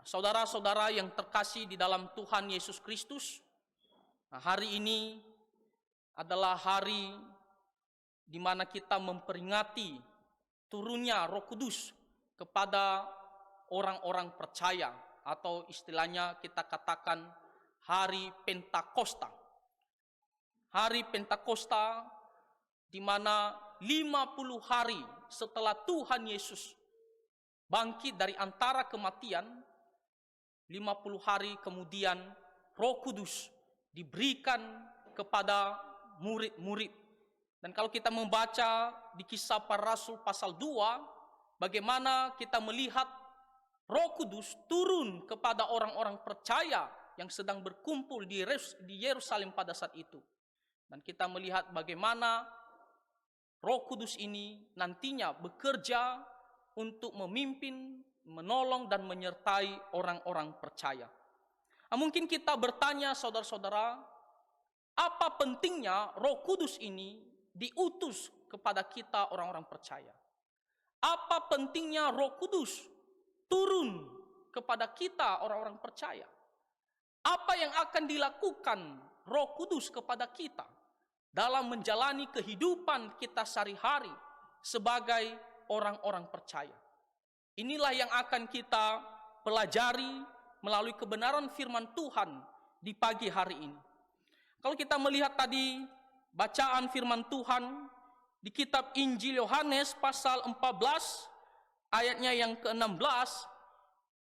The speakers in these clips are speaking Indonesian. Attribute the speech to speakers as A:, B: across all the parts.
A: Saudara-saudara yang terkasih di dalam Tuhan Yesus Kristus, hari ini adalah hari di mana kita memperingati turunnya Roh Kudus kepada orang-orang percaya, atau istilahnya kita katakan hari Pentakosta. Hari Pentakosta di mana 50 hari setelah Tuhan Yesus bangkit dari antara kematian, 50 hari kemudian Roh Kudus diberikan kepada murid-murid. Dan kalau kita membaca di Kisah Para Rasul pasal 2, bagaimana kita melihat Roh Kudus turun kepada orang-orang percaya yang sedang berkumpul di Yerusalem pada saat itu. Dan kita melihat bagaimana Roh Kudus ini nantinya bekerja untuk memimpin, menolong, dan menyertai orang-orang percaya. Mungkin kita bertanya, saudara-saudara, apa pentingnya Roh Kudus ini diutus kepada kita orang-orang percaya? Apa pentingnya Roh Kudus turun kepada kita orang-orang percaya? Apa yang akan dilakukan Roh Kudus kepada kita dalam menjalani kehidupan kita sehari-hari sebagai orang-orang percaya? Inilah yang akan kita pelajari melalui kebenaran firman Tuhan di pagi hari ini. Kalau kita melihat tadi bacaan firman Tuhan di kitab Injil Yohanes pasal 14 ayatnya yang ke-16,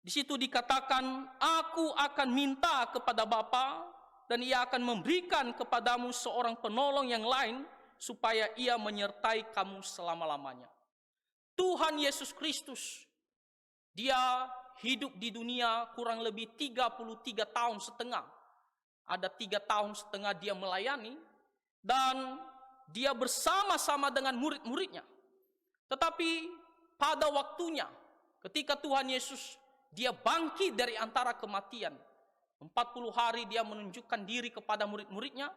A: di situ dikatakan, "Aku akan minta kepada Bapa dan Ia akan memberikan kepadamu seorang penolong yang lain supaya Ia menyertai kamu selama-lamanya." Tuhan Yesus Kristus, Dia hidup di dunia kurang lebih 33 tahun setengah. Ada 3 tahun setengah Dia melayani, dan Dia bersama-sama dengan murid-muridnya. Tetapi pada waktunya, ketika Tuhan Yesus Dia bangkit dari antara kematian, 40 hari Dia menunjukkan diri kepada murid-muridnya,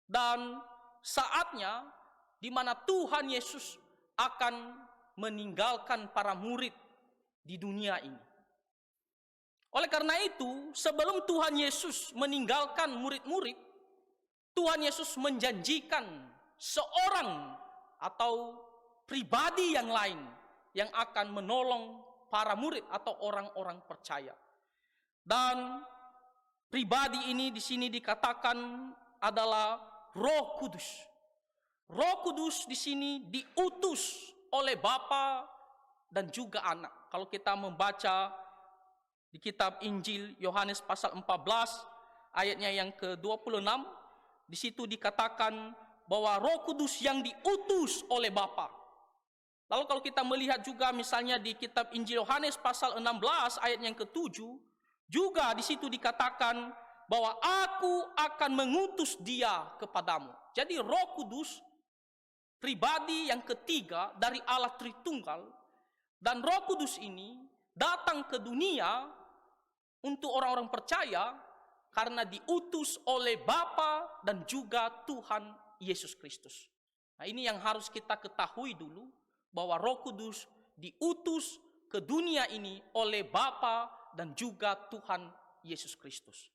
A: dan saatnya di mana Tuhan Yesus akan meninggalkan para murid di dunia ini. Oleh karena itu, sebelum Tuhan Yesus meninggalkan murid-murid, Tuhan Yesus menjanjikan seorang atau pribadi yang lain yang akan menolong para murid atau orang-orang percaya. Dan pribadi ini di sini dikatakan adalah Roh Kudus. Roh Kudus di sini diutus oleh Bapa dan juga Anak. Kalau kita membaca di kitab Injil Yohanes pasal 14 ayatnya yang ke-26, di situ dikatakan bahwa Roh Kudus yang diutus oleh Bapa. Lalu kalau kita melihat juga misalnya di kitab Injil Yohanes pasal 16 ayat yang ke-7, juga di situ dikatakan bahwa aku akan mengutus Dia kepadamu. Jadi Roh Kudus pribadi yang ketiga dari Allah Tritunggal, dan Roh Kudus ini datang ke dunia untuk orang-orang percaya karena diutus oleh Bapa dan juga Tuhan Yesus Kristus. Nah, ini yang harus kita ketahui dulu, bahwa Roh Kudus diutus ke dunia ini oleh Bapa dan juga Tuhan Yesus Kristus.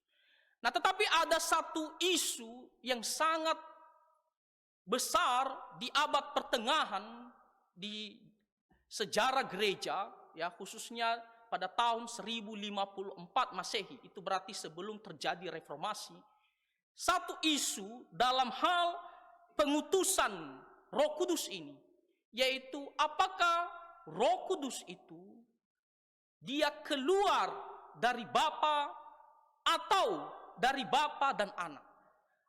A: Nah, tetapi ada satu isu yang sangat besar di abad pertengahan di sejarah gereja, ya, khususnya pada tahun 1054 Masehi, itu berarti sebelum terjadi reformasi. Satu isu dalam hal pengutusan Roh Kudus ini, yaitu apakah Roh Kudus itu Dia keluar dari Bapa atau dari Bapa dan Anak.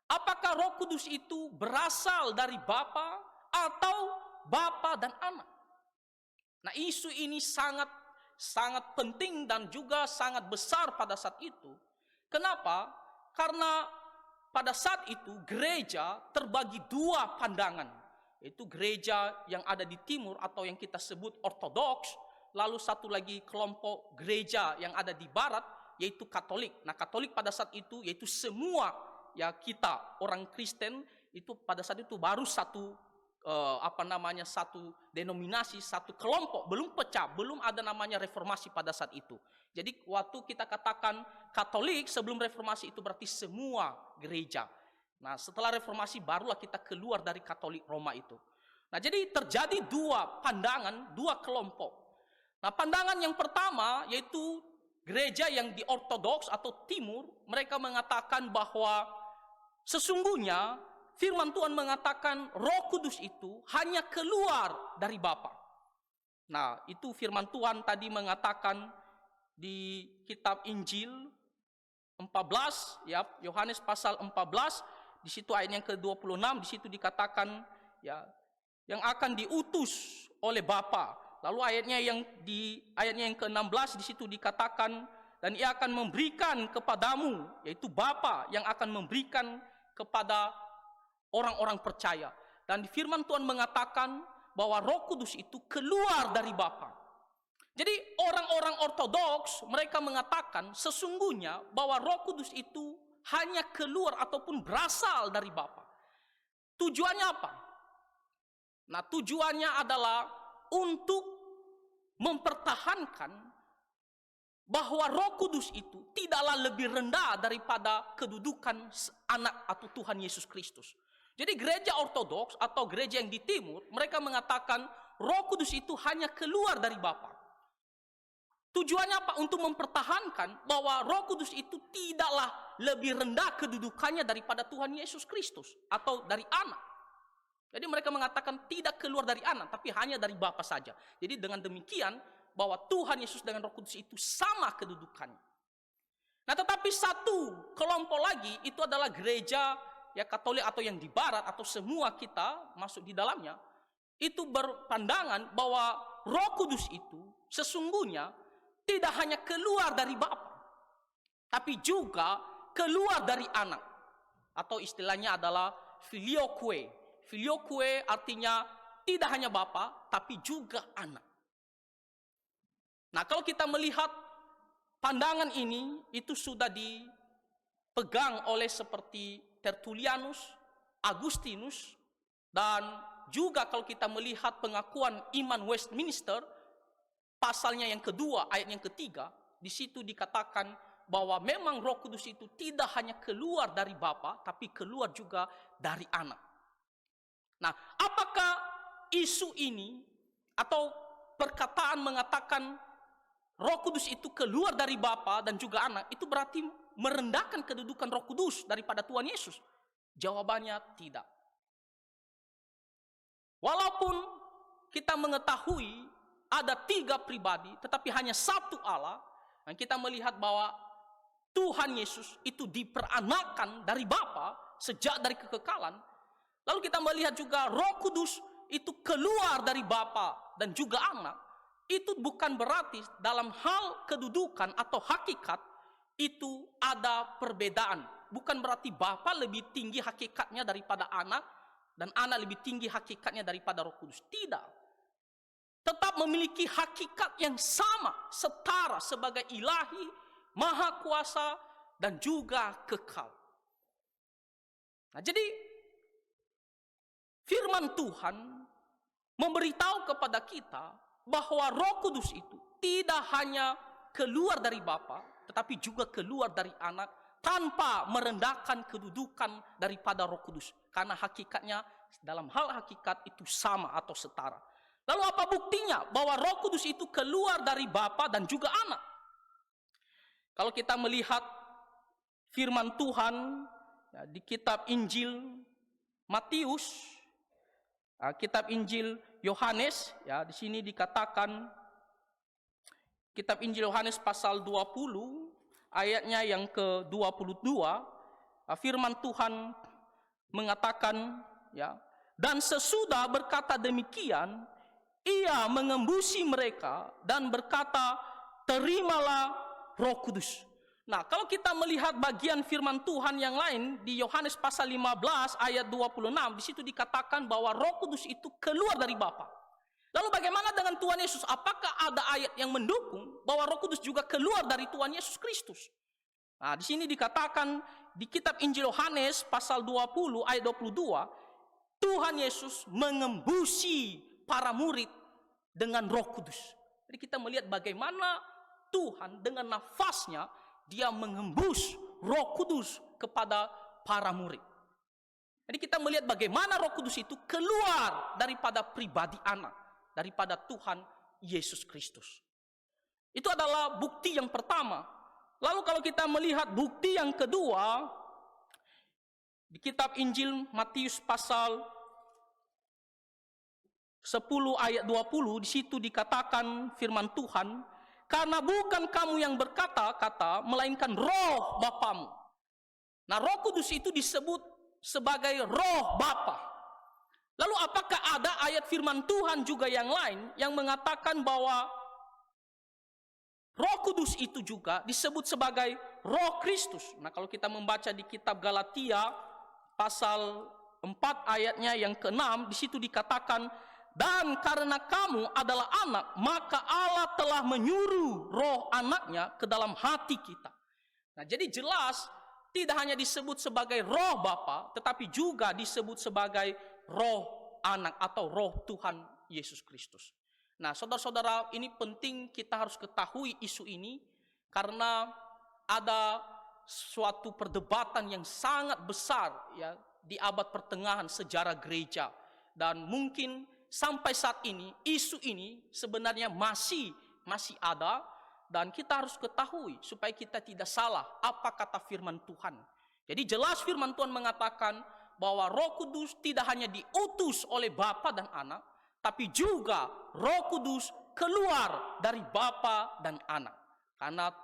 A: Apakah Roh Kudus itu berasal dari Bapa atau Bapa dan Anak? Nah, isu ini sangat penting dan juga sangat besar pada saat itu. Kenapa? Karena pada saat itu gereja terbagi dua pandangan, yaitu gereja yang ada di timur atau yang kita sebut ortodoks, lalu satu lagi kelompok gereja yang ada di barat, yaitu Katolik. Nah, Katolik pada saat itu yaitu semua, ya, kita orang Kristen itu pada saat itu baru satu satu denominasi, satu kelompok, belum pecah, belum ada namanya reformasi pada saat itu. Jadi waktu kita katakan Katolik sebelum reformasi itu berarti semua gereja. Nah, setelah reformasi barulah kita keluar dari Katolik Roma itu. Nah, jadi terjadi dua pandangan, dua kelompok. Nah, pandangan yang pertama yaitu gereja yang di ortodoks atau timur, mereka mengatakan bahwa sesungguhnya firman Tuhan mengatakan Roh Kudus itu hanya keluar dari Bapa. Nah, itu firman Tuhan tadi mengatakan di kitab Injil 14, ya, Yohanes pasal 14, di situ ayat yang ke-26, di situ dikatakan ya, yang akan diutus oleh Bapa. Lalu ayatnya yang ke-16 di situ dikatakan dan ia akan memberikan kepadamu, yaitu Bapa yang akan memberikan kepada orang-orang percaya. Dan firman Tuhan mengatakan bahwa Roh Kudus itu keluar dari Bapa. Jadi orang-orang ortodoks mereka mengatakan sesungguhnya bahwa Roh Kudus itu hanya keluar ataupun berasal dari Bapa. Tujuannya apa? Nah, tujuannya adalah untuk mempertahankan bahwa Roh Kudus itu tidaklah lebih rendah daripada kedudukan anak atau Tuhan Yesus Kristus. Jadi gereja ortodoks atau gereja yang di timur, mereka mengatakan Roh Kudus itu hanya keluar dari Bapa. Tujuannya apa? Untuk mempertahankan bahwa Roh Kudus itu tidaklah lebih rendah kedudukannya daripada Tuhan Yesus Kristus atau dari anak. Jadi mereka mengatakan tidak keluar dari anak, tapi hanya dari Bapa saja. Jadi dengan demikian bahwa Tuhan Yesus dengan Roh Kudus itu sama kedudukannya. Nah, tetapi satu kelompok lagi itu adalah gereja ya Katolik atau yang di Barat atau semua kita masuk di dalamnya, itu berpandangan bahwa Roh Kudus itu sesungguhnya tidak hanya keluar dari Bapa, tapi juga keluar dari anak. Atau istilahnya adalah filioque. Filioque artinya tidak hanya Bapa, tapi juga anak. Nah, kalau kita melihat pandangan ini, itu sudah dipegang oleh seperti Tertullianus, Agustinus, dan juga kalau kita melihat pengakuan iman Westminster, pasalnya yang kedua, ayat yang ketiga, di situ dikatakan bahwa memang Roh Kudus itu tidak hanya keluar dari Bapa, tapi keluar juga dari anak. Nah, apakah isu ini atau perkataan mengatakan Roh Kudus itu keluar dari Bapa dan juga anak, itu berarti merendahkan kedudukan Roh Kudus daripada Tuhan Yesus? Jawabannya tidak. Walaupun kita mengetahui ada 3 pribadi, tetapi hanya satu Allah, dan kita melihat bahwa Tuhan Yesus itu diperanakan dari Bapa sejak dari kekekalan. Lalu kita melihat juga Roh Kudus itu keluar dari Bapa dan juga anak. Itu bukan berarti dalam hal kedudukan atau hakikat itu ada perbedaan. Bukan berarti Bapa lebih tinggi hakikatnya daripada anak dan anak lebih tinggi hakikatnya daripada Roh Kudus. Tidak. Tetap memiliki hakikat yang sama, setara sebagai ilahi, maha kuasa dan juga kekal. Nah, jadi firman Tuhan memberitahu kepada kita bahwa Roh Kudus itu tidak hanya keluar dari Bapa, tetapi juga keluar dari anak tanpa merendahkan kedudukan daripada Roh Kudus. Karena hakikatnya dalam hal hakikat itu sama atau setara. Lalu apa buktinya bahwa Roh Kudus itu keluar dari Bapa dan juga anak? Kalau kita melihat firman Tuhan ya, di kitab Injil Matius, kitab Injil Yohanes, ya di sini dikatakan kitab Injil Yohanes pasal 20 ayatnya yang ke-22, firman Tuhan mengatakan ya, dan sesudah berkata demikian ia mengembusi mereka dan berkata, terimalah Roh Kudus. Nah, kalau kita melihat bagian firman Tuhan yang lain di Yohanes pasal 15 ayat 26, di situ dikatakan bahwa Roh Kudus itu keluar dari Bapa. Lalu bagaimana dengan Tuhan Yesus? Apakah ada ayat yang mendukung bahwa Roh Kudus juga keluar dari Tuhan Yesus Kristus? Nah, di sini dikatakan di kitab Injil Yohanes pasal 20 ayat 22, Tuhan Yesus mengembusi para murid dengan Roh Kudus. Jadi kita melihat bagaimana Tuhan dengan nafasnya dia mengembus Roh Kudus kepada para murid. Jadi kita melihat bagaimana Roh Kudus itu keluar daripada pribadi anak, daripada Tuhan Yesus Kristus. Itu adalah bukti yang pertama. Lalu kalau kita melihat bukti yang kedua, di kitab Injil Matius pasal 10 ayat 20, di situ dikatakan firman Tuhan, karena bukan kamu yang berkata-kata, melainkan roh Bapamu. Nah, Roh Kudus itu disebut sebagai roh Bapa. Lalu apakah ada ayat firman Tuhan juga yang lain yang mengatakan bahwa Roh Kudus itu juga disebut sebagai Roh Kristus? Nah, kalau kita membaca di kitab Galatia pasal 4 ayatnya yang ke-6, di situ dikatakan, dan karena kamu adalah anak, maka Allah telah menyuruh roh anaknya ke dalam hati kita. Nah, jadi jelas tidak hanya disebut sebagai roh Bapa, tetapi juga disebut sebagai roh anak atau roh Tuhan Yesus Kristus. Nah, saudara-saudara, ini penting kita harus ketahui isu ini karena ada suatu perdebatan yang sangat besar ya di abad pertengahan sejarah gereja, dan mungkin sampai saat ini isu ini sebenarnya masih ada, dan kita harus ketahui supaya kita tidak salah apa kata firman Tuhan. Jadi jelas firman Tuhan mengatakan bahwa Roh Kudus tidak hanya diutus oleh Bapa dan Anak, tapi juga Roh Kudus keluar dari Bapa dan Anak. Karena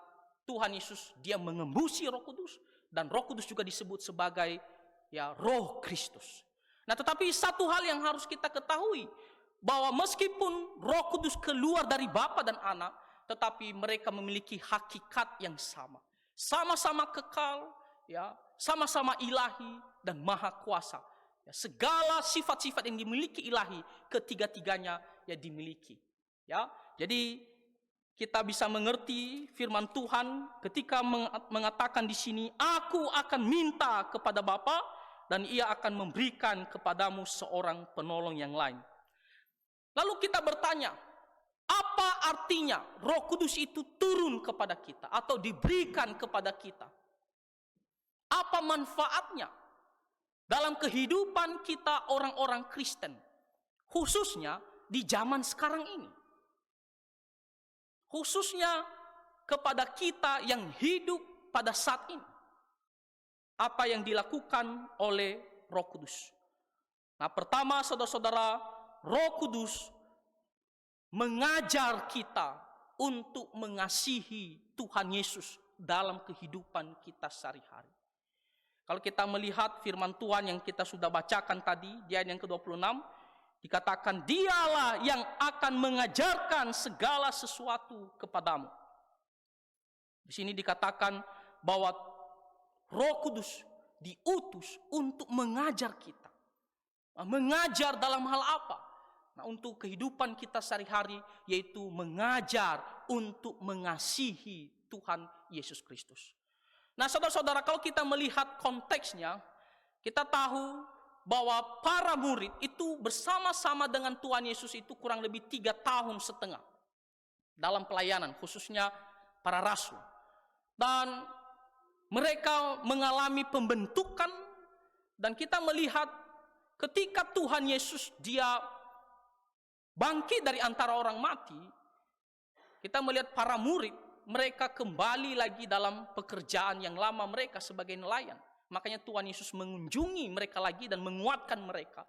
A: Tuhan Yesus dia mengembusi Roh Kudus, dan Roh Kudus juga disebut sebagai ya Roh Kristus. Nah, tetapi satu hal yang harus kita ketahui, bahwa meskipun Roh Kudus keluar dari Bapa dan Anak, tetapi mereka memiliki hakikat yang sama. Sama-sama kekal, ya, sama-sama ilahi dan maha kuasa. Ya, segala sifat-sifat yang dimiliki ilahi, ketiga-tiganya ya dimiliki. Ya, jadi kita bisa mengerti firman Tuhan ketika mengatakan di sini, aku akan minta kepada Bapa dan ia akan memberikan kepadamu seorang penolong yang lain. Lalu kita bertanya, apa artinya Roh Kudus itu turun kepada kita atau diberikan kepada kita? Apa manfaatnya dalam kehidupan kita orang-orang Kristen, khususnya di zaman sekarang ini? Khususnya kepada kita yang hidup pada saat ini. Apa yang dilakukan oleh Roh Kudus? Nah, pertama saudara-saudara, Roh Kudus mengajar kita untuk mengasihi Tuhan Yesus dalam kehidupan kita sehari-hari. Kalau kita melihat firman Tuhan yang kita sudah bacakan tadi, di ayat yang ke-26, dikatakan, dialah yang akan mengajarkan segala sesuatu kepadamu. Di sini dikatakan bahwa Roh Kudus diutus untuk mengajar kita. Mengajar dalam hal apa? Nah, untuk kehidupan kita sehari-hari, yaitu mengajar untuk mengasihi Tuhan Yesus Kristus. Nah, saudara-saudara, kalau kita melihat konteksnya, kita tahu bahwa para murid itu bersama-sama dengan Tuhan Yesus itu kurang lebih 3,5 tahun dalam pelayanan, khususnya para rasul. Dan mereka mengalami pembentukan, dan kita melihat ketika Tuhan Yesus dia bangkit dari antara orang mati, kita melihat para murid, mereka kembali lagi dalam pekerjaan yang lama mereka sebagai nelayan. Makanya Tuhan Yesus mengunjungi mereka lagi dan menguatkan mereka.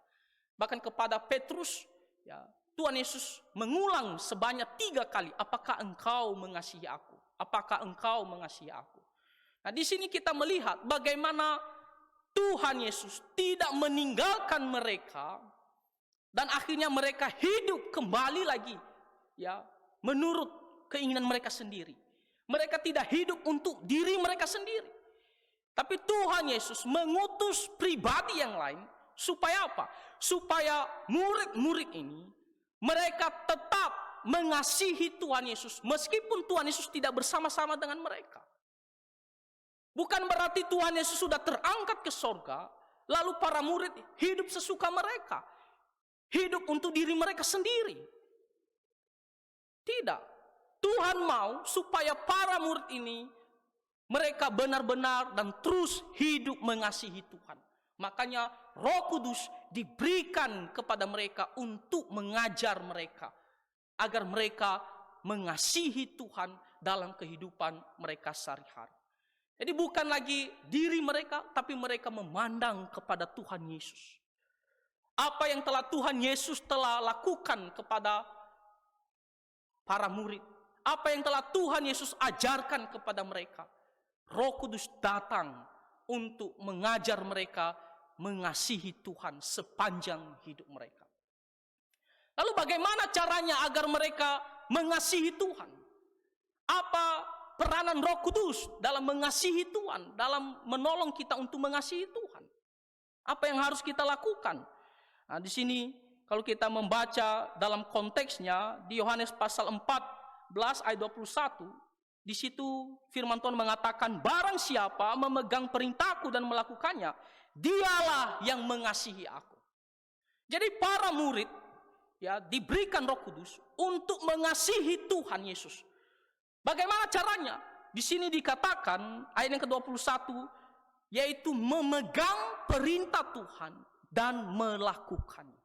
A: Bahkan kepada Petrus, ya, Tuhan Yesus mengulang sebanyak 3 kali, apakah engkau mengasihi aku? Apakah engkau mengasihi aku? Nah, di sini kita melihat bagaimana Tuhan Yesus tidak meninggalkan mereka, dan akhirnya mereka hidup kembali lagi, ya, menurut keinginan mereka sendiri. Mereka tidak hidup untuk diri mereka sendiri. Tapi Tuhan Yesus mengutus pribadi yang lain, supaya apa? Supaya murid-murid ini, mereka tetap mengasihi Tuhan Yesus, meskipun Tuhan Yesus tidak bersama-sama dengan mereka. Bukan berarti Tuhan Yesus sudah terangkat ke sorga, lalu para murid hidup sesuka mereka. Hidup untuk diri mereka sendiri. Tidak. Tuhan mau supaya para murid ini mereka benar-benar dan terus hidup mengasihi Tuhan. Makanya Roh Kudus diberikan kepada mereka untuk mengajar mereka agar mereka mengasihi Tuhan dalam kehidupan mereka sehari-hari. Jadi bukan lagi diri mereka, tapi mereka memandang kepada Tuhan Yesus. Apa yang telah Tuhan Yesus telah lakukan kepada para murid, apa yang telah Tuhan Yesus ajarkan kepada mereka. Roh Kudus datang untuk mengajar mereka mengasihi Tuhan sepanjang hidup mereka. Lalu bagaimana caranya agar mereka mengasihi Tuhan? Apa peranan Roh Kudus dalam mengasihi Tuhan, dalam menolong kita untuk mengasihi Tuhan? Apa yang harus kita lakukan? Nah, di sini kalau kita membaca dalam konteksnya di Yohanes pasal 14 ayat 21, di situ firman Tuhan mengatakan, barang siapa memegang perintahku dan melakukannya, dialah yang mengasihi aku. Jadi para murid ya diberikan Roh Kudus untuk mengasihi Tuhan Yesus. Bagaimana caranya? Di sini dikatakan ayat yang ke-21, yaitu memegang perintah Tuhan dan melakukannya.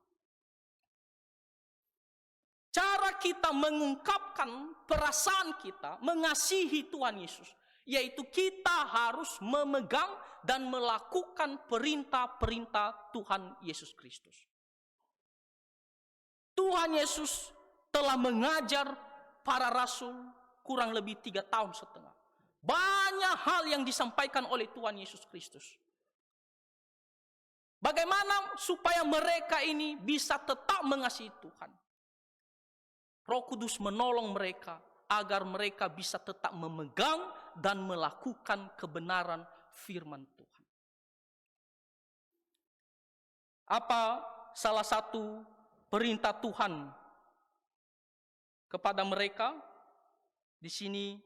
A: Cara kita mengungkapkan perasaan kita mengasihi Tuhan Yesus, yaitu kita harus memegang dan melakukan perintah-perintah Tuhan Yesus Kristus. Tuhan Yesus telah mengajar para rasul kurang lebih 3 tahun setengah. Banyak hal yang disampaikan oleh Tuhan Yesus Kristus. Bagaimana supaya mereka ini bisa tetap mengasihi Tuhan? Roh Kudus menolong mereka agar mereka bisa tetap memegang dan melakukan kebenaran firman Tuhan. Apa salah satu perintah Tuhan kepada mereka? Di sini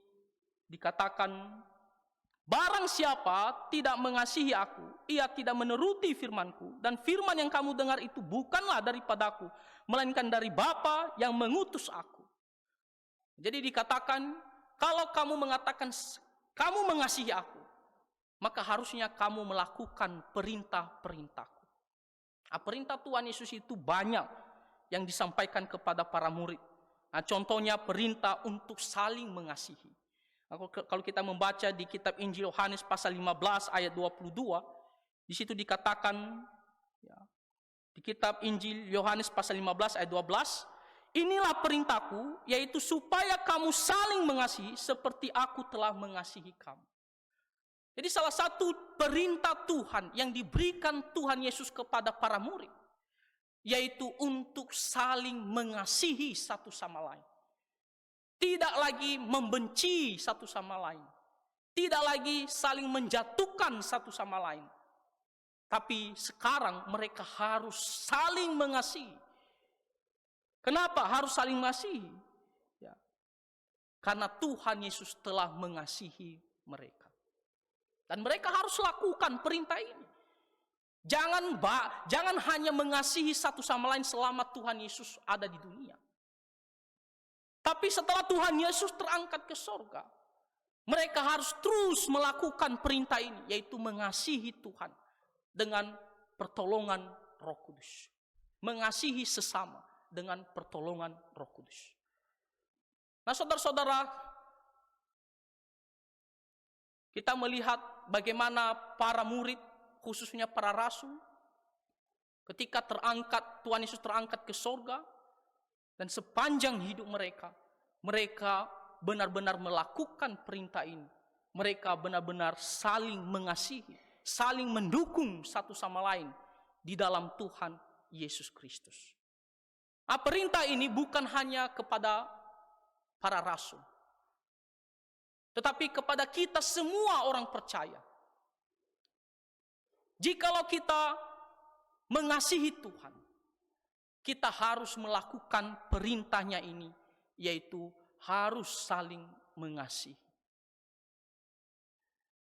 A: dikatakan, barang siapa tidak mengasihi aku, ia tidak menuruti firmanku, dan firman yang kamu dengar itu bukanlah daripadaku, melainkan dari Bapa yang mengutus aku. Jadi dikatakan, kalau kamu mengatakan kamu mengasihi aku, maka harusnya kamu melakukan perintah-perintahku. Nah, perintah Tuhan Yesus itu banyak yang disampaikan kepada para murid. Nah, contohnya perintah untuk saling mengasihi. Kalau kita membaca di kitab Injil Yohanes pasal 15 ayat 22, di situ dikatakan, ya, di kitab Injil Yohanes pasal 15 ayat 12, inilah perintahku, yaitu supaya kamu saling mengasihi seperti aku telah mengasihi kamu. Jadi salah satu perintah Tuhan yang diberikan Tuhan Yesus kepada para murid, yaitu untuk saling mengasihi satu sama lain. Tidak lagi membenci satu sama lain. Tidak lagi saling menjatuhkan satu sama lain. Tapi sekarang mereka harus saling mengasihi. Kenapa harus saling mengasihi? Ya. Karena Tuhan Yesus telah mengasihi mereka. Dan mereka harus lakukan perintah ini. Jangan hanya mengasihi satu sama lain selama Tuhan Yesus ada di dunia. Tapi setelah Tuhan Yesus terangkat ke sorga, mereka harus terus melakukan perintah ini, yaitu mengasihi Tuhan dengan pertolongan Roh Kudus. Mengasihi sesama dengan pertolongan Roh Kudus. Nah, saudara-saudara, kita melihat bagaimana para murid, khususnya para rasul, ketika Tuhan Yesus terangkat ke sorga, dan sepanjang hidup mereka benar-benar melakukan perintah ini. Mereka benar-benar saling mengasihi, saling mendukung satu sama lain di dalam Tuhan Yesus Kristus. Nah, perintah ini bukan hanya kepada para rasul, tetapi kepada kita semua orang percaya. Jikalau kita mengasihi Tuhan, kita harus melakukan perintahnya ini, yaitu harus saling mengasihi.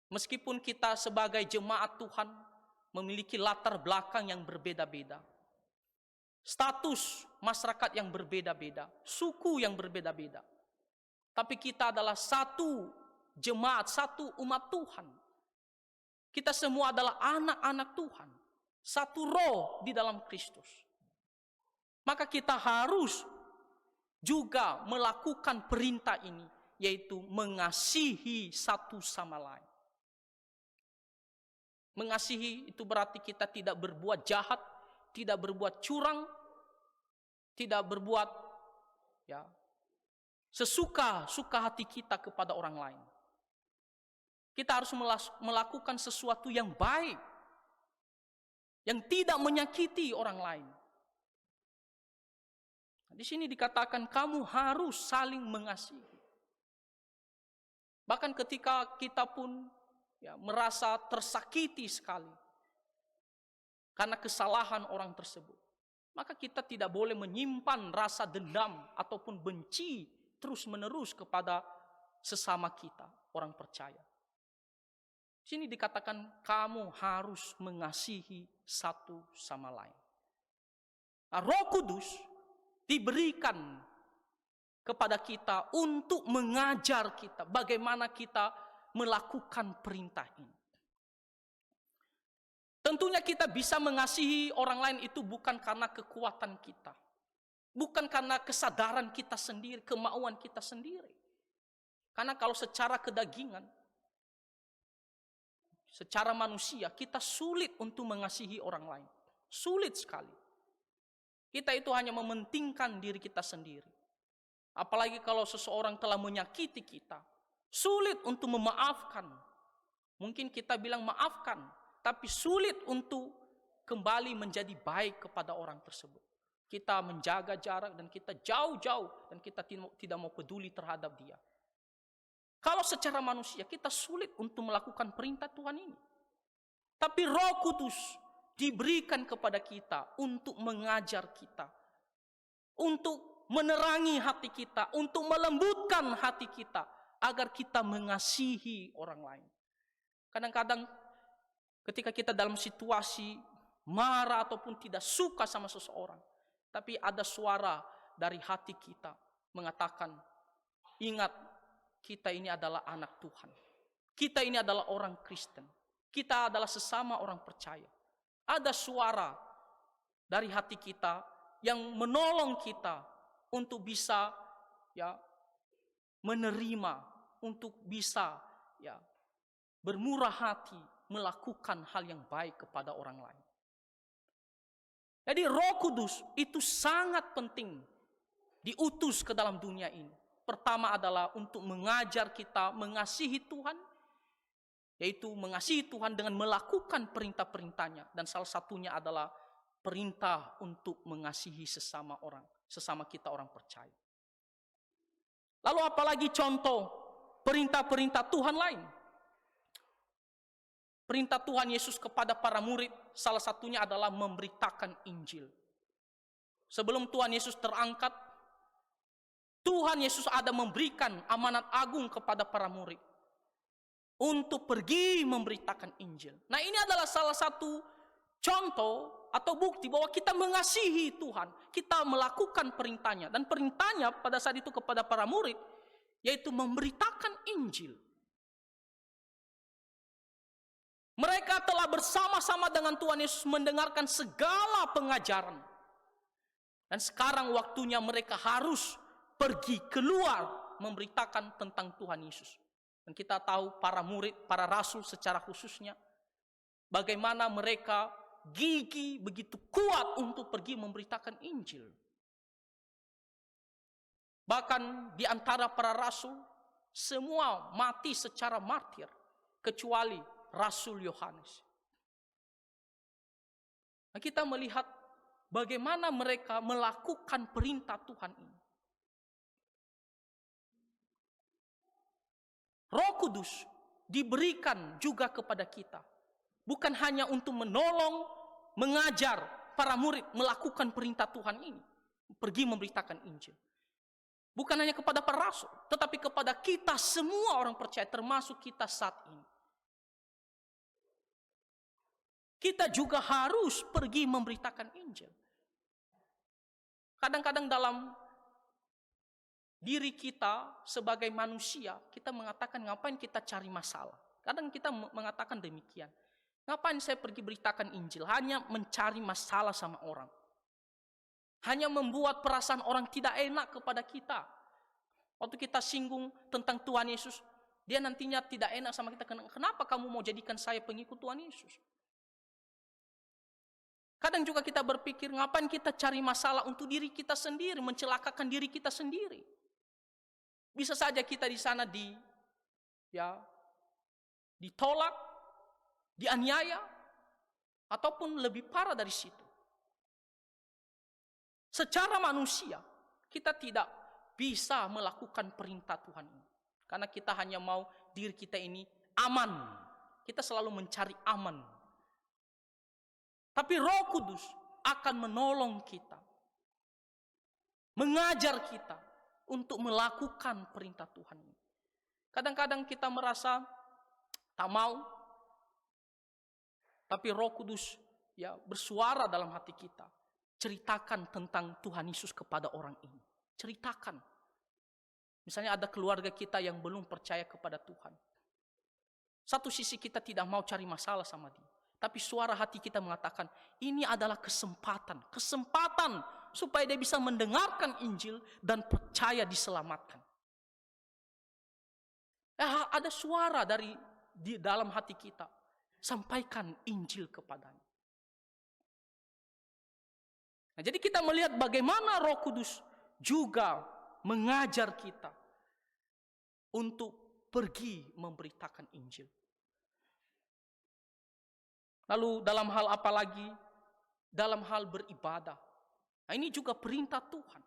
A: Meskipun kita sebagai jemaat Tuhan memiliki latar belakang yang berbeda-beda, status masyarakat yang berbeda-beda, suku yang berbeda-beda, Tapi kita adalah satu jemaat, satu umat Tuhan. Kita semua adalah anak-anak Tuhan. Satu roh di dalam Kristus. Maka kita harus juga melakukan perintah ini, yaitu mengasihi satu sama lain. Mengasihi itu berarti kita tidak berbuat jahat, tidak berbuat curang, tidak berbuat sesuka hati kita kepada orang lain. Kita harus melakukan sesuatu yang baik, yang tidak menyakiti orang lain. Di sini dikatakan kamu harus saling mengasihi. Bahkan ketika kita pun merasa tersakiti sekali karena kesalahan orang tersebut, maka kita tidak boleh menyimpan rasa dendam ataupun benci terus-menerus kepada sesama kita, orang percaya. Di sini dikatakan kamu harus mengasihi satu sama lain. Nah, Roh Kudus diberikan kepada kita untuk mengajar kita bagaimana kita melakukan perintah ini. Tentunya kita bisa mengasihi orang lain itu bukan karena kekuatan kita. Bukan karena kesadaran kita sendiri, kemauan kita sendiri. Karena kalau secara kedagingan, secara manusia, kita sulit untuk mengasihi orang lain. Sulit sekali. Kita itu hanya mementingkan diri kita sendiri. Apalagi kalau seseorang telah menyakiti kita. Sulit untuk memaafkan. Mungkin kita bilang maafkan, tapi sulit untuk kembali menjadi baik kepada orang tersebut. Kita menjaga jarak dan kita jauh-jauh dan kita tidak mau peduli terhadap dia. Kalau secara manusia kita sulit untuk melakukan perintah Tuhan ini. Tapi Roh Kudus diberikan kepada kita untuk mengajar kita. Untuk menerangi hati kita, untuk melembutkan hati kita. Agar kita mengasihi orang lain. Kadang-kadang ketika kita dalam situasi marah ataupun tidak suka sama seseorang, tapi ada suara dari hati kita mengatakan, ingat, kita ini adalah anak Tuhan. Kita ini adalah orang Kristen. Kita adalah sesama orang percaya. Ada suara dari hati kita yang menolong kita untuk bisa menerima, untuk bisa bermurah hati melakukan hal yang baik kepada orang lain. Jadi Roh Kudus itu sangat penting diutus ke dalam dunia ini. Pertama adalah untuk mengajar kita mengasihi Tuhan, yaitu mengasihi Tuhan dengan melakukan perintah-perintahnya. Dan salah satunya adalah perintah untuk mengasihi sesama kita orang percaya. Lalu apalagi contoh perintah-perintah Tuhan lain. Perintah Tuhan Yesus kepada para murid salah satunya adalah memberitakan Injil. Sebelum Tuhan Yesus terangkat, Tuhan Yesus ada memberikan amanat agung kepada para murid untuk pergi memberitakan Injil. Nah, ini adalah salah satu contoh atau bukti bahwa kita mengasihi Tuhan, kita melakukan perintahnya. Dan perintahnya pada saat itu kepada para murid yaitu memberitakan Injil. Mereka telah bersama-sama dengan Tuhan Yesus mendengarkan segala pengajaran. Dan sekarang waktunya mereka harus pergi keluar memberitakan tentang Tuhan Yesus. Dan kita tahu para murid, para rasul secara khususnya, bagaimana mereka gigih begitu kuat untuk pergi memberitakan Injil. Bahkan di antara para rasul, semua mati secara martir, kecuali Rasul Yohanes. Nah, kita melihat bagaimana mereka melakukan perintah Tuhan ini. Roh Kudus diberikan juga kepada kita. Bukan hanya untuk menolong, mengajar para murid melakukan perintah Tuhan ini. Pergi memberitakan Injil. Bukan hanya kepada para rasul, tetapi kepada kita semua orang percaya, termasuk kita saat ini. Kita juga harus pergi memberitakan Injil. Kadang-kadang diri kita sebagai manusia, kita mengatakan ngapain kita cari masalah. Kadang kita mengatakan demikian. Ngapain saya pergi beritakan Injil? Hanya mencari masalah sama orang. Hanya membuat perasaan orang tidak enak kepada kita. Waktu kita singgung tentang Tuhan Yesus, dia nantinya tidak enak sama kita. Kenapa kamu mau jadikan saya pengikut Tuhan Yesus? Kadang juga kita berpikir, ngapain kita cari masalah untuk diri kita sendiri, mencelakakan diri kita sendiri. Bisa saja kita di sana ditolak, dianiaya, ataupun lebih parah dari situ. Secara manusia, kita tidak bisa melakukan perintah Tuhan ini. Karena kita hanya mau diri kita ini aman. Kita selalu mencari aman. Tapi Roh Kudus akan menolong kita, mengajar kita untuk melakukan perintah Tuhan ini. Kadang-kadang kita merasa tak mau, tapi Roh Kudus bersuara dalam hati kita. Ceritakan tentang Tuhan Yesus kepada orang ini. Ceritakan. Misalnya ada keluarga kita yang belum percaya kepada Tuhan. Satu sisi kita tidak mau cari masalah sama dia. Tapi suara hati kita mengatakan, ini adalah kesempatan supaya dia bisa mendengarkan Injil dan percaya diselamatkan. Ada suara di dalam hati kita, sampaikan Injil kepadanya. Nah, jadi kita melihat bagaimana Roh Kudus juga mengajar kita untuk pergi memberitakan Injil. Lalu dalam hal apa lagi? Dalam hal beribadah. Nah, ini juga perintah Tuhan.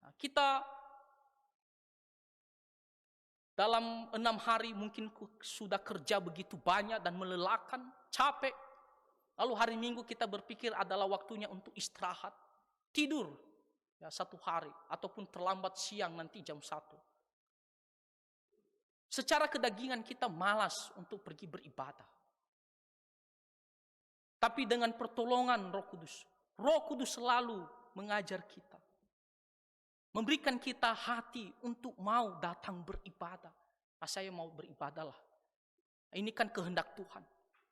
A: Nah, kita dalam 6 hari mungkin sudah kerja begitu banyak dan melelahkan, capek. Lalu hari Minggu kita berpikir adalah waktunya untuk istirahat, tidur 1 hari, ataupun terlambat siang nanti jam 1. Secara kedagingan kita malas untuk pergi beribadah. Tapi dengan pertolongan Roh Kudus selalu mengajar kita. Memberikan kita hati untuk mau datang beribadah. Saya mau beribadahlah. Ini kan kehendak Tuhan.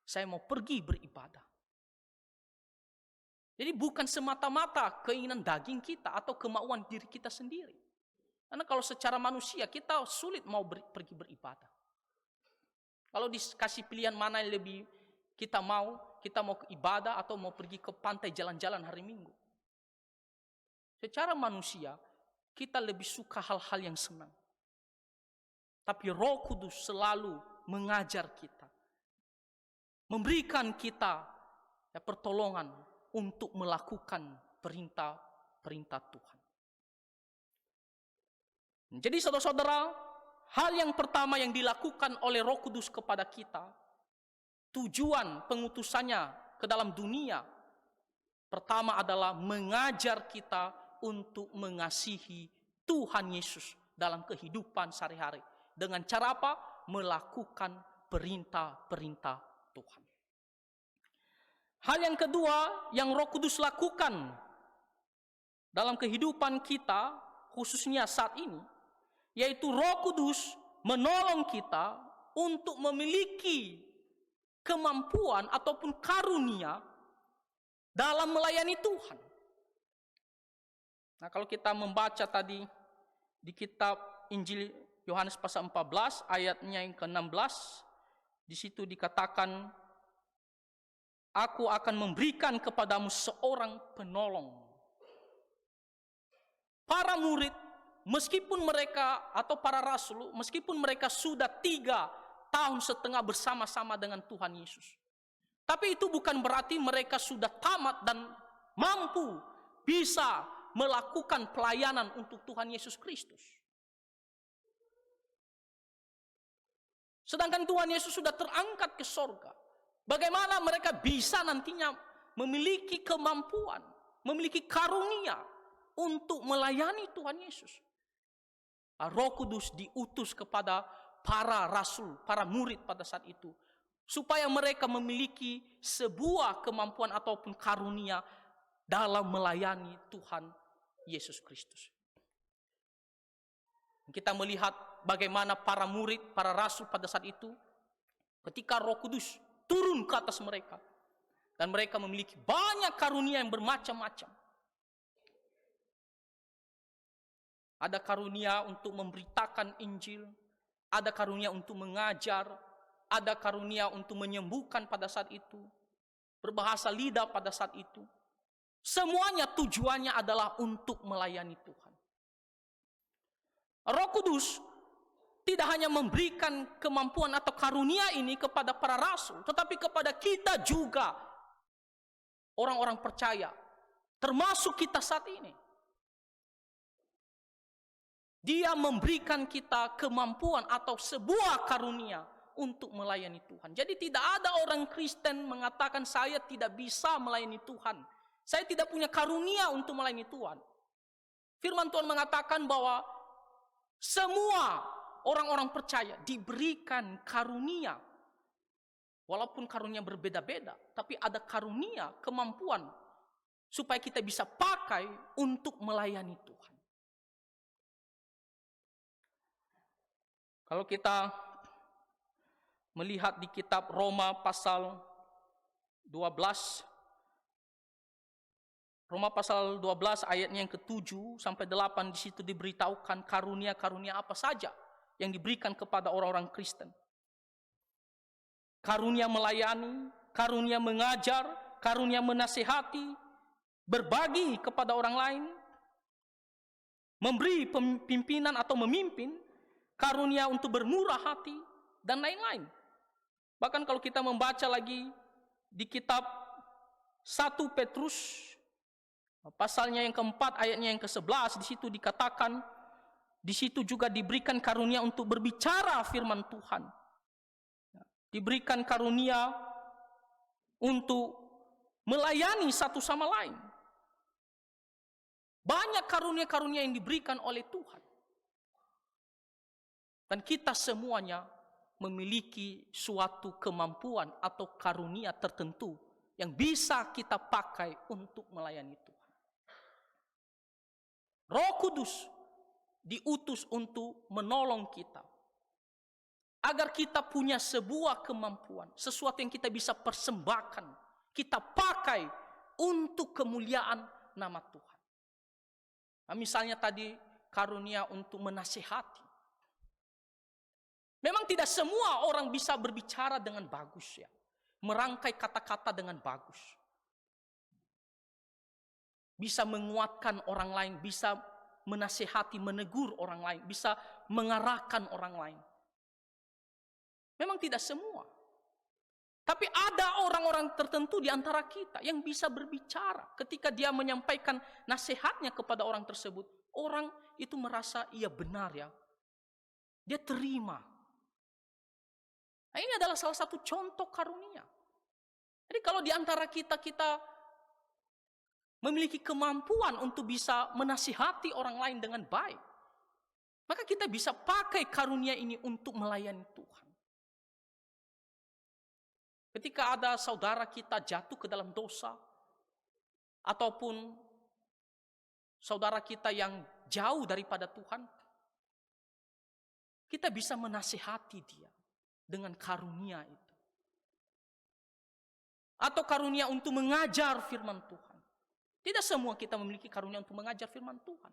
A: Saya mau pergi beribadah. Jadi bukan semata-mata keinginan daging kita atau kemauan diri kita sendiri. Karena kalau secara manusia kita sulit mau pergi beribadah. Kalau dikasih pilihan mana yang lebih kita mau ke ibadah atau mau pergi ke pantai jalan-jalan hari Minggu. Secara manusia, kita lebih suka hal-hal yang senang. Tapi Roh Kudus selalu mengajar kita. Memberikan kita pertolongan untuk melakukan perintah Tuhan. Jadi saudara-saudara, hal yang pertama yang dilakukan oleh Roh Kudus kepada kita, tujuan pengutusannya ke dalam dunia, pertama adalah mengajar kita untuk mengasihi Tuhan Yesus dalam kehidupan sehari-hari. Dengan cara apa? Melakukan perintah-perintah Tuhan. Hal yang kedua yang Roh Kudus lakukan dalam kehidupan kita, khususnya saat ini, yaitu Roh Kudus menolong kita untuk memiliki kemampuan ataupun karunia dalam melayani Tuhan. Nah, kalau kita membaca tadi di kitab Injil Yohanes pasal 14 ayatnya yang ke-16, di situ dikatakan, aku akan memberikan kepadamu seorang penolong. Para murid, meskipun mereka atau para rasul, meskipun mereka sudah 3,5 tahun bersama-sama dengan Tuhan Yesus, tapi itu bukan berarti mereka sudah tamat dan mampu bisa melakukan pelayanan untuk Tuhan Yesus Kristus. Sedangkan Tuhan Yesus sudah terangkat ke sorga. Bagaimana mereka bisa nantinya memiliki kemampuan, memiliki karunia untuk melayani Tuhan Yesus? Roh Kudus diutus kepada para rasul, para murid pada saat itu, supaya mereka memiliki sebuah kemampuan ataupun karunia dalam melayani Tuhan Yesus Kristus. Kita melihat bagaimana para murid, para rasul pada saat itu, ketika Roh Kudus turun ke atas mereka, dan mereka memiliki banyak karunia yang bermacam-macam. Ada karunia untuk memberitakan Injil, ada karunia untuk mengajar, ada karunia untuk menyembuhkan pada saat itu, berbahasa lidah pada saat itu. Semuanya tujuannya adalah untuk melayani Tuhan. Roh Kudus tidak hanya memberikan kemampuan atau karunia ini kepada para rasul, tetapi kepada kita juga, orang-orang percaya, termasuk kita saat ini. Dia memberikan kita kemampuan atau sebuah karunia untuk melayani Tuhan. Jadi tidak ada orang Kristen mengatakan saya tidak bisa melayani Tuhan. Saya tidak punya karunia untuk melayani Tuhan. Firman Tuhan mengatakan bahwa semua orang-orang percaya diberikan karunia. Walaupun karunia berbeda-beda, tapi ada karunia, kemampuan supaya kita bisa pakai untuk melayani Tuhan. Kalau kita melihat di kitab Roma pasal 12, Roma pasal 12 ayatnya yang ke-7 sampai 8, di situ diberitahukan karunia-karunia apa saja yang diberikan kepada orang-orang Kristen. Karunia melayani, karunia mengajar, karunia menasihati, berbagi kepada orang lain, memberi pimpinan atau memimpin, karunia untuk bermurah hati, dan lain-lain. Bahkan kalau kita membaca lagi di kitab 1 Petrus pasalnya yang keempat, ayatnya yang ke-11, di situ dikatakan, di situ juga diberikan karunia untuk berbicara firman Tuhan. Diberikan karunia untuk melayani satu sama lain. Banyak karunia-karunia yang diberikan oleh Tuhan. Dan kita semuanya memiliki suatu kemampuan atau karunia tertentu yang bisa kita pakai untuk melayani Tuhan. Roh Kudus diutus untuk menolong kita, agar kita punya sebuah kemampuan, sesuatu yang kita bisa persembahkan, kita pakai untuk kemuliaan nama Tuhan. Nah, misalnya tadi karunia untuk menasihati. Memang tidak semua orang bisa berbicara dengan bagus, ya, merangkai kata-kata dengan bagus. Bisa menguatkan orang lain, bisa menasihati, menegur orang lain, bisa mengarahkan orang lain. Memang tidak semua. Tapi ada orang-orang tertentu di antara kita yang bisa berbicara. Ketika dia menyampaikan nasihatnya kepada orang tersebut, orang itu merasa iya benar, ya. Dia terima. Nah, ini adalah salah satu contoh karunia. Jadi kalau di antara kita memiliki kemampuan untuk bisa menasihati orang lain dengan baik, maka kita bisa pakai karunia ini untuk melayani Tuhan. Ketika ada saudara kita jatuh ke dalam dosa, ataupun saudara kita yang jauh daripada Tuhan, kita bisa menasihati dia dengan karunia itu. Atau karunia untuk mengajar firman Tuhan. Tidak semua kita memiliki karunia untuk mengajar firman Tuhan.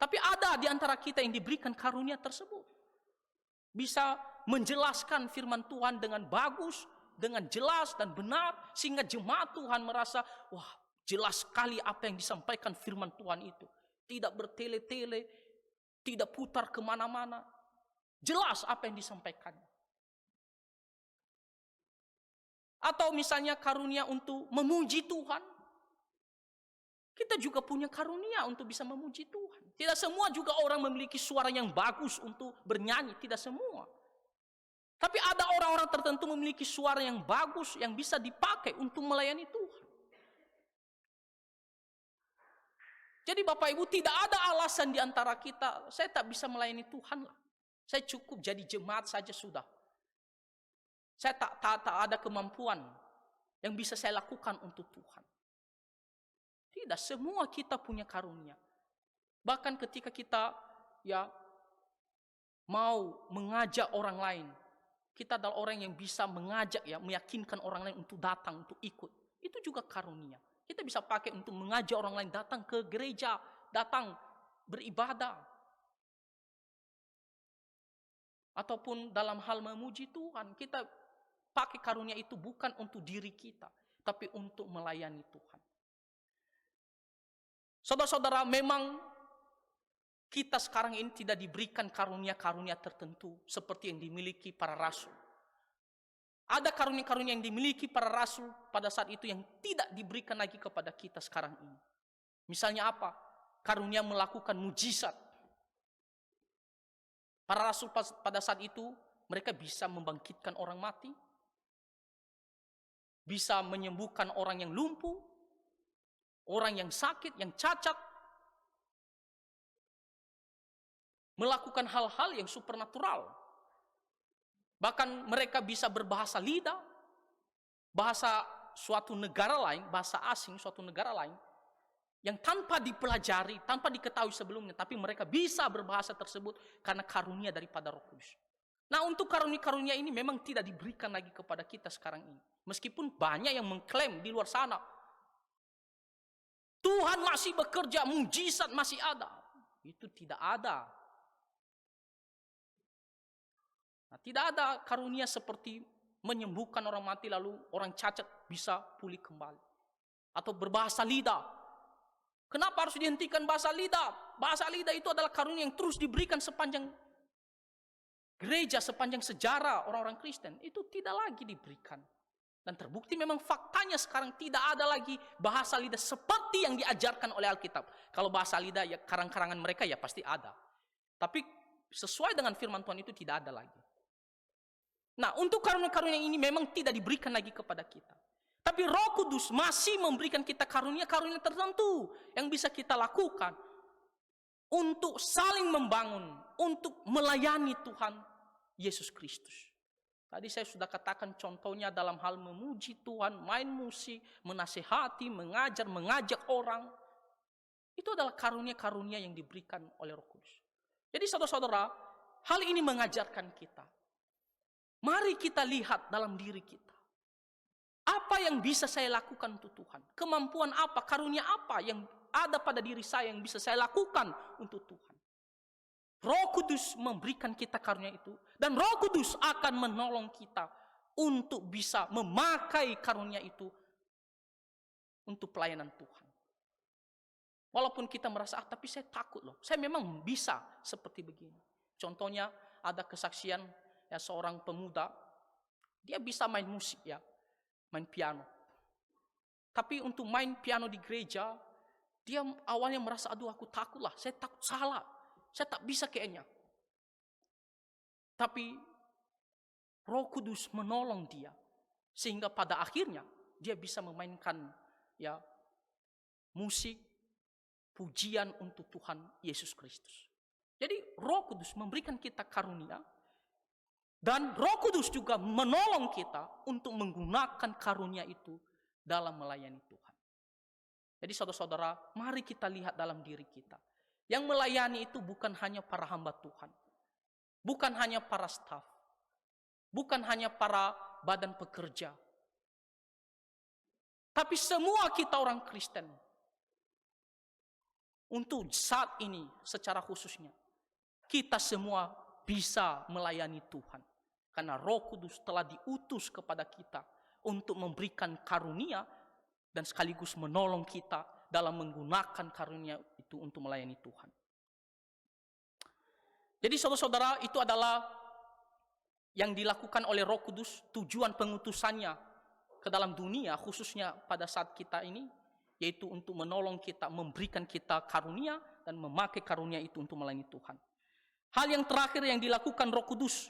A: Tapi ada di antara kita yang diberikan karunia tersebut. Bisa menjelaskan firman Tuhan dengan bagus, dengan jelas dan benar, sehingga jemaat Tuhan merasa, wah, jelas sekali apa yang disampaikan firman Tuhan itu. Tidak bertele-tele, tidak putar kemana-mana. Jelas apa yang disampaikan. Atau misalnya karunia untuk memuji Tuhan. Kita juga punya karunia untuk bisa memuji Tuhan. Tidak semua juga orang memiliki suara yang bagus untuk bernyanyi, tidak semua. Tapi ada orang-orang tertentu memiliki suara yang bagus yang bisa dipakai untuk melayani Tuhan. Jadi Bapak Ibu, tidak ada alasan di antara kita, saya tak bisa melayani Tuhan lah. Saya cukup jadi jemaat saja sudah. Saya tak ada kemampuan yang bisa saya lakukan untuk Tuhan. Tidak, semua kita punya karunia. Bahkan ketika kita mau mengajak orang lain. Kita adalah orang yang bisa mengajak, meyakinkan orang lain untuk datang, untuk ikut. Itu juga karunia. Kita bisa pakai untuk mengajak orang lain datang ke gereja, datang beribadah. Ataupun dalam hal memuji Tuhan, kita pakai karunia itu bukan untuk diri kita, tapi untuk melayani Tuhan. Saudara-saudara, memang kita sekarang ini tidak diberikan karunia-karunia tertentu seperti yang dimiliki para rasul. Ada karunia-karunia yang dimiliki para rasul pada saat itu yang tidak diberikan lagi kepada kita sekarang ini. Misalnya apa? Karunia melakukan mujizat. Para rasul pada saat itu mereka bisa membangkitkan orang mati, bisa menyembuhkan orang yang lumpuh, orang yang sakit, yang cacat, melakukan hal-hal yang supernatural. Bahkan mereka bisa berbahasa lidah, bahasa suatu negara lain, bahasa asing suatu negara lain, yang tanpa dipelajari, tanpa diketahui sebelumnya, tapi mereka bisa berbahasa tersebut karena karunia daripada Roh Kudus. Nah, untuk karunia-karunia ini memang tidak diberikan lagi kepada kita sekarang ini. Meskipun banyak yang mengklaim di luar sana, Tuhan masih bekerja, mujizat masih ada. Itu tidak ada. Nah, tidak ada karunia seperti menyembuhkan orang mati lalu orang cacat bisa pulih kembali. Atau berbahasa lidah. Kenapa harus dihentikan bahasa lidah? Bahasa lidah itu adalah karunia yang terus diberikan sepanjang gereja, sepanjang sejarah orang-orang Kristen. Itu tidak lagi diberikan. Dan terbukti memang faktanya sekarang tidak ada lagi bahasa lidah seperti yang diajarkan oleh Alkitab. Kalau bahasa lidah ya karang-karangan mereka ya pasti ada. Tapi sesuai dengan firman Tuhan itu tidak ada lagi. Nah, untuk karunia-karunia ini memang tidak diberikan lagi kepada kita. Tapi Roh Kudus masih memberikan kita karunia-karunia tertentu yang bisa kita lakukan untuk saling membangun, untuk melayani Tuhan Yesus Kristus. Tadi saya sudah katakan contohnya dalam hal memuji Tuhan, main musik, menasihati, mengajar, mengajak orang. Itu adalah karunia-karunia yang diberikan oleh Roh Kudus. Jadi saudara-saudara, hal ini mengajarkan kita. Mari kita lihat dalam diri kita. Apa yang bisa saya lakukan untuk Tuhan? Kemampuan apa, karunia apa yang ada pada diri saya yang bisa saya lakukan untuk Tuhan? Roh Kudus memberikan kita karunia itu. Dan Roh Kudus akan menolong kita untuk bisa memakai karunia itu untuk pelayanan Tuhan. Walaupun kita merasa, tapi saya takut loh. Saya memang bisa seperti begini. Contohnya ada kesaksian seorang pemuda, dia bisa main musik main piano. Tapi untuk main piano di gereja, dia awalnya merasa, aduh aku takut lah, saya takut salah, saya tak bisa kayaknya. Tapi Roh Kudus menolong dia, sehingga pada akhirnya dia bisa memainkan musik, pujian untuk Tuhan Yesus Kristus. Jadi Roh Kudus memberikan kita karunia, dan Roh Kudus juga menolong kita untuk menggunakan karunia itu dalam melayani Tuhan. Jadi saudara-saudara, mari kita lihat dalam diri kita. Yang melayani itu bukan hanya para hamba Tuhan. Bukan hanya para staf. Bukan hanya para badan pekerja. Tapi semua kita orang Kristen. Untuk saat ini secara khususnya, kita semua bisa melayani Tuhan. Karena Roh Kudus telah diutus kepada kita untuk memberikan karunia dan sekaligus menolong kita dalam menggunakan karunia itu untuk melayani Tuhan. Jadi saudara-saudara, itu adalah yang dilakukan oleh Roh Kudus, tujuan pengutusannya ke dalam dunia, khususnya pada saat kita ini, yaitu untuk menolong kita, memberikan kita karunia dan memakai karunia itu untuk melayani Tuhan. Hal yang terakhir yang dilakukan Roh Kudus,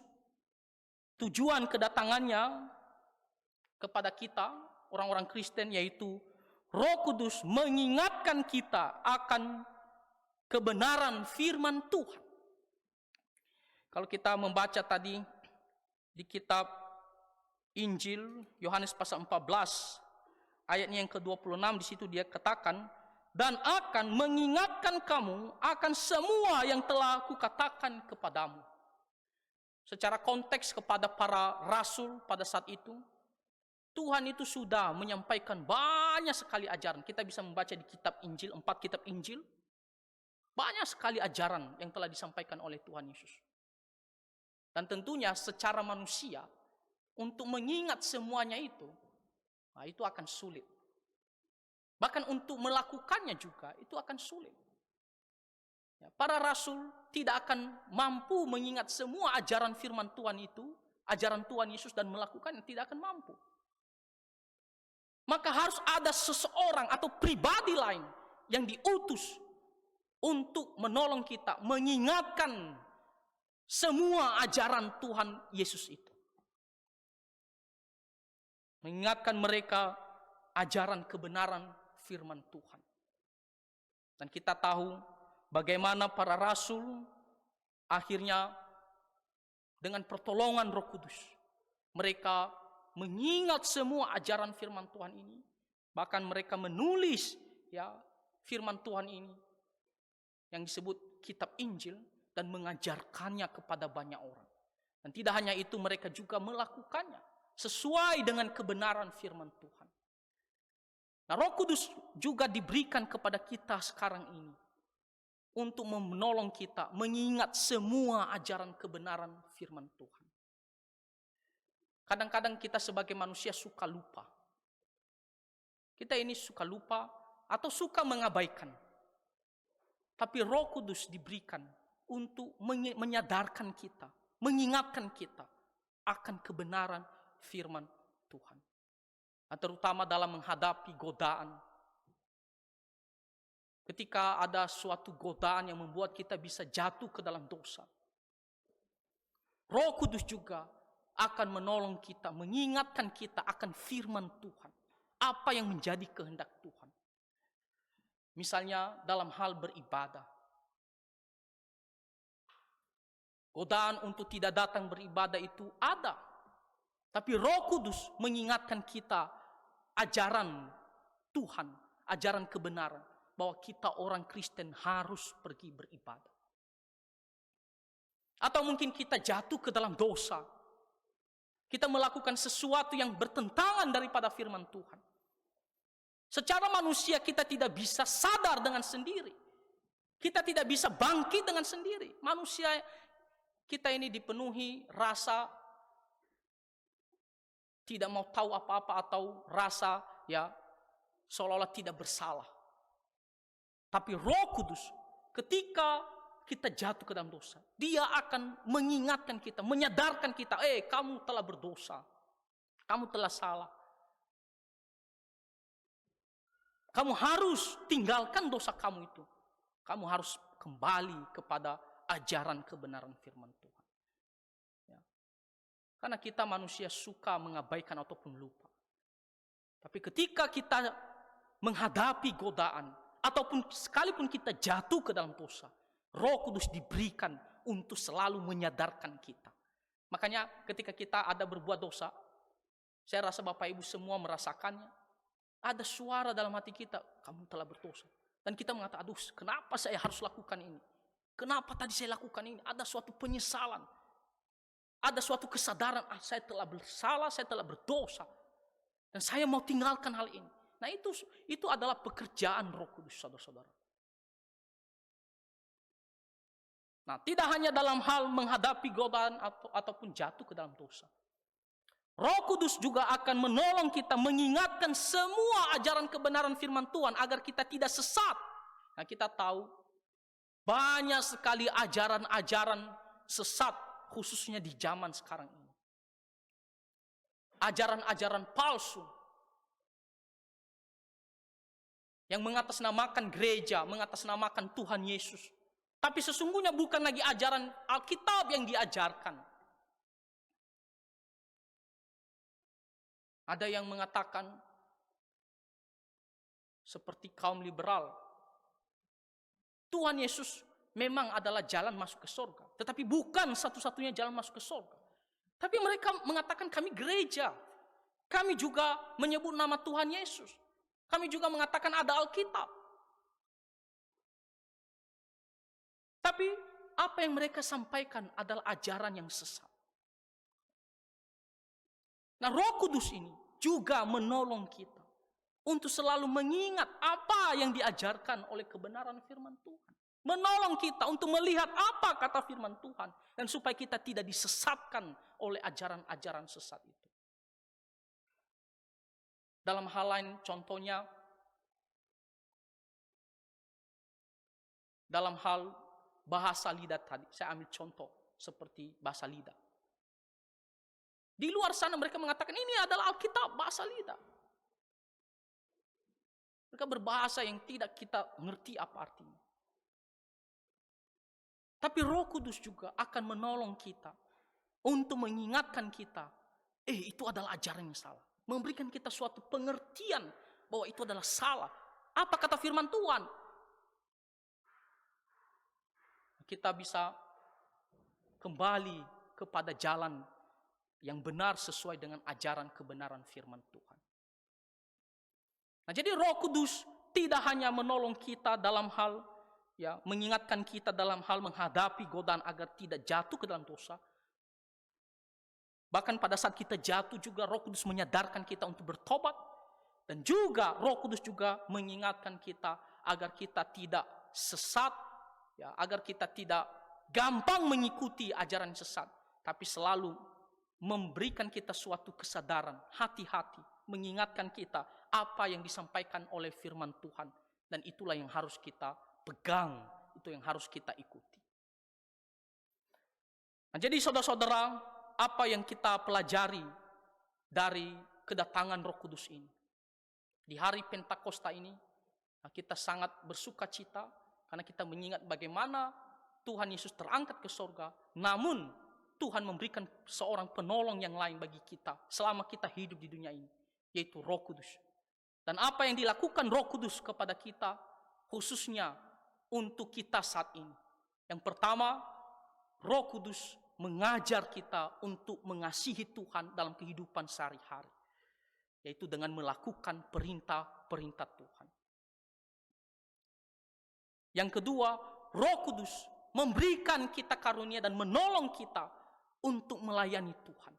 A: tujuan kedatangannya kepada kita, orang-orang Kristen, yaitu Roh Kudus mengingatkan kita akan kebenaran firman Tuhan. Kalau kita membaca tadi di kitab Injil Yohanes pasal 14, ayatnya yang ke-26, di situ dia katakan, dan akan mengingatkan kamu akan semua yang telah kukatakan kepadamu. Secara konteks kepada para rasul pada saat itu, Tuhan itu sudah menyampaikan banyak sekali ajaran. Kita bisa membaca di kitab Injil, 4 kitab Injil. Banyak sekali ajaran yang telah disampaikan oleh Tuhan Yesus. Dan tentunya secara manusia, untuk mengingat semuanya itu akan sulit. Bahkan untuk melakukannya juga itu akan sulit. Para rasul tidak akan mampu mengingat semua ajaran firman Tuhan itu, ajaran Tuhan Yesus, dan melakukannya, tidak akan mampu. Maka harus ada seseorang atau pribadi lain yang diutus untuk menolong kita, mengingatkan semua ajaran Tuhan Yesus itu. Mengingatkan mereka ajaran kebenaran firman Tuhan. Dan kita tahu bagaimana para rasul akhirnya dengan pertolongan Roh Kudus mereka mengingat semua ajaran firman Tuhan ini. Bahkan mereka menulis firman Tuhan ini yang disebut kitab Injil dan mengajarkannya kepada banyak orang. Dan tidak hanya itu, mereka juga melakukannya sesuai dengan kebenaran firman Tuhan. Nah, Roh Kudus juga diberikan kepada kita sekarang ini untuk menolong kita mengingat semua ajaran kebenaran firman Tuhan. Kadang-kadang kita sebagai manusia suka lupa. Kita ini suka lupa atau suka mengabaikan. Tapi Roh Kudus diberikan untuk menyadarkan kita, mengingatkan kita akan kebenaran firman Tuhan. Terutama dalam menghadapi godaan. Ketika ada suatu godaan yang membuat kita bisa jatuh ke dalam dosa, Roh Kudus juga akan menolong kita, mengingatkan kita akan firman Tuhan. Apa yang menjadi kehendak Tuhan. Misalnya dalam hal beribadah. Godaan untuk tidak datang beribadah itu ada. Tapi Roh Kudus mengingatkan kita ajaran Tuhan, ajaran kebenaran, bahwa kita orang Kristen harus pergi beribadah. Atau mungkin kita jatuh ke dalam dosa. Kita melakukan sesuatu yang bertentangan daripada firman Tuhan. Secara manusia kita tidak bisa sadar dengan sendiri. Kita tidak bisa bangkit dengan sendiri. Manusia kita ini dipenuhi rasa tidak mau tahu apa-apa atau rasa seolah-olah tidak bersalah. Tapi Roh Kudus ketika kita jatuh ke dalam dosa, Dia akan mengingatkan kita, menyadarkan kita, kamu telah berdosa. Kamu telah salah. Kamu harus tinggalkan dosa kamu itu. Kamu harus kembali kepada ajaran kebenaran firman Tuhan. Karena kita manusia suka mengabaikan ataupun lupa. Tapi ketika kita menghadapi godaan, ataupun sekalipun kita jatuh ke dalam dosa, Roh Kudus diberikan untuk selalu menyadarkan kita. Makanya ketika kita ada berbuat dosa, saya rasa Bapak Ibu semua merasakannya. Ada suara dalam hati kita, kamu telah berdosa. Dan kita mengatakan, aduh kenapa saya harus lakukan ini? Kenapa tadi saya lakukan ini? Ada suatu penyesalan. Ada suatu kesadaran, saya telah bersalah, saya telah berdosa. Dan saya mau tinggalkan hal ini. Nah itu adalah pekerjaan Roh Kudus, saudara-saudara. Nah, tidak hanya dalam hal menghadapi godaan ataupun jatuh ke dalam dosa. Roh Kudus juga akan menolong kita mengingatkan semua ajaran kebenaran firman Tuhan agar kita tidak sesat. Nah, kita tahu banyak sekali ajaran-ajaran sesat khususnya di zaman sekarang ini. Ajaran-ajaran palsu yang mengatasnamakan gereja, mengatasnamakan Tuhan Yesus. Tapi sesungguhnya bukan lagi ajaran Alkitab yang diajarkan. Ada yang mengatakan seperti kaum liberal, Tuhan Yesus memang adalah jalan masuk ke surga, tetapi bukan satu-satunya jalan masuk ke surga. Tapi mereka mengatakan kami gereja. Kami juga menyebut nama Tuhan Yesus. Kami juga mengatakan ada Alkitab. Tapi apa yang mereka sampaikan adalah ajaran yang sesat. Nah, Roh Kudus ini juga menolong kita untuk selalu mengingat apa yang diajarkan oleh kebenaran firman Tuhan. Menolong kita untuk melihat apa kata firman Tuhan, dan supaya kita tidak disesatkan oleh ajaran-ajaran sesat itu. Dalam hal lain, contohnya dalam hal bahasa lidah tadi, saya ambil contoh seperti bahasa lidah. Di luar sana mereka mengatakan ini adalah Alkitab, bahasa lidah. Mereka berbahasa yang tidak kita ngerti apa artinya. Tapi Roh Kudus juga akan menolong kita untuk mengingatkan kita, itu adalah ajaran yang salah. Memberikan kita suatu pengertian bahwa itu adalah salah. Apa kata firman Tuhan? Kita bisa kembali kepada jalan yang benar sesuai dengan ajaran kebenaran firman Tuhan. Nah, jadi Roh Kudus tidak hanya menolong kita dalam hal mengingatkan kita dalam hal menghadapi godaan agar tidak jatuh ke dalam dosa. Bahkan pada saat kita jatuh juga Roh Kudus menyadarkan kita untuk bertobat, dan juga Roh Kudus juga mengingatkan kita agar kita tidak sesat, agar kita tidak gampang mengikuti ajaran sesat, tapi selalu memberikan kita suatu kesadaran, hati-hati, mengingatkan kita apa yang disampaikan oleh firman Tuhan, dan itulah yang harus kita pegang, itu yang harus kita ikuti. Nah, jadi saudara-saudara, apa yang kita pelajari dari kedatangan Roh Kudus ini? Di hari Pentakosta ini, kita sangat bersuka cita karena kita mengingat bagaimana Tuhan Yesus terangkat ke surga, namun Tuhan memberikan seorang penolong yang lain bagi kita selama kita hidup di dunia ini, yaitu Roh Kudus. Dan apa yang dilakukan Roh Kudus kepada kita, khususnya untuk kita saat ini. Yang pertama, Roh Kudus mengajar kita untuk mengasihi Tuhan dalam kehidupan sehari-hari, yaitu dengan melakukan perintah-perintah Tuhan. Yang kedua, Roh Kudus memberikan kita karunia dan menolong kita untuk melayani Tuhan.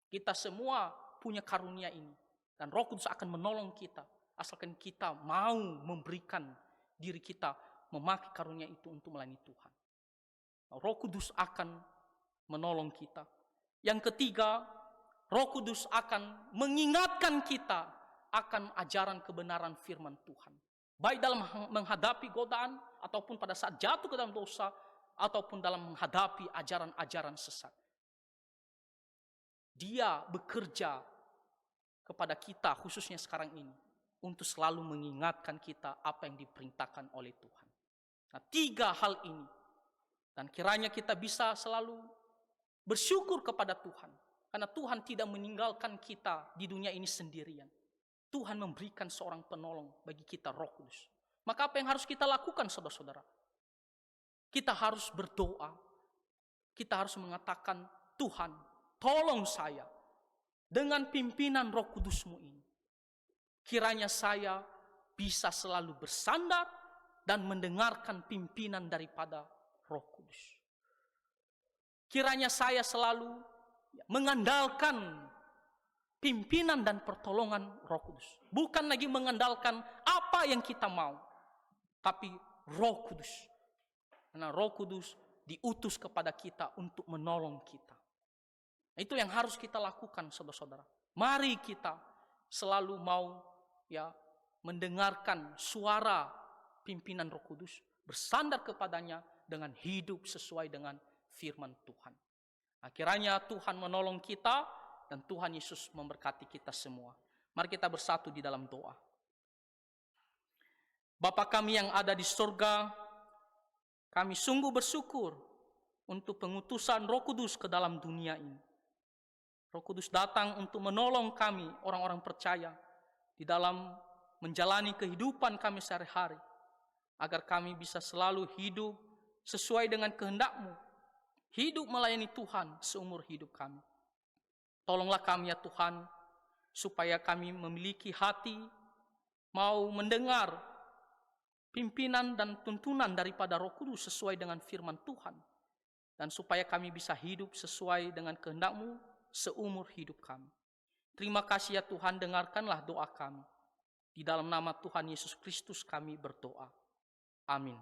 A: Kita semua punya karunia ini, dan Roh Kudus akan menolong kita asalkan kita mau memberikan diri kita, memakai karunia itu untuk melayani Tuhan. Roh Kudus akan menolong kita. Yang ketiga, Roh Kudus akan mengingatkan kita akan ajaran kebenaran firman Tuhan. Baik dalam menghadapi godaan, ataupun pada saat jatuh ke dalam dosa, ataupun dalam menghadapi ajaran-ajaran sesat. Dia bekerja kepada kita, khususnya sekarang ini, untuk selalu mengingatkan kita apa yang diperintahkan oleh Tuhan. Nah, 3 hal ini. Dan kiranya kita bisa selalu bersyukur kepada Tuhan. Karena Tuhan tidak meninggalkan kita di dunia ini sendirian. Tuhan memberikan seorang penolong bagi kita, Roh Kudus. Maka apa yang harus kita lakukan, saudara-saudara? Kita harus berdoa. Kita harus mengatakan, Tuhan, tolong saya dengan pimpinan Roh Kudus-Mu ini. Kiranya saya bisa selalu bersandar dan mendengarkan pimpinan daripada Roh Kudus. Kiranya saya selalu mengandalkan pimpinan dan pertolongan Roh Kudus. Bukan lagi mengandalkan apa yang kita mau, tapi Roh Kudus. Karena Roh Kudus diutus kepada kita untuk menolong kita. Itu yang harus kita lakukan, saudara-saudara. Mari kita selalu mau mendengarkan suara pimpinan Roh Kudus, bersandar kepadanya dengan hidup sesuai dengan firman Tuhan. Akhirnya Tuhan menolong kita dan Tuhan Yesus memberkati kita semua. Mari kita bersatu di dalam doa. Bapa kami yang ada di surga, kami sungguh bersyukur untuk pengutusan Roh Kudus ke dalam dunia ini. Roh Kudus datang untuk menolong kami, orang-orang percaya, di dalam menjalani kehidupan kami sehari-hari, agar kami bisa selalu hidup sesuai dengan kehendak-Mu, hidup melayani Tuhan seumur hidup kami. Tolonglah kami ya Tuhan, supaya kami memiliki hati mau mendengar pimpinan dan tuntunan daripada Roh Kudus sesuai dengan firman Tuhan. Dan supaya kami bisa hidup sesuai dengan kehendak-Mu seumur hidup kami. Terima kasih ya Tuhan, dengarkanlah doa kami. Di dalam nama Tuhan Yesus Kristus kami berdoa. Amin.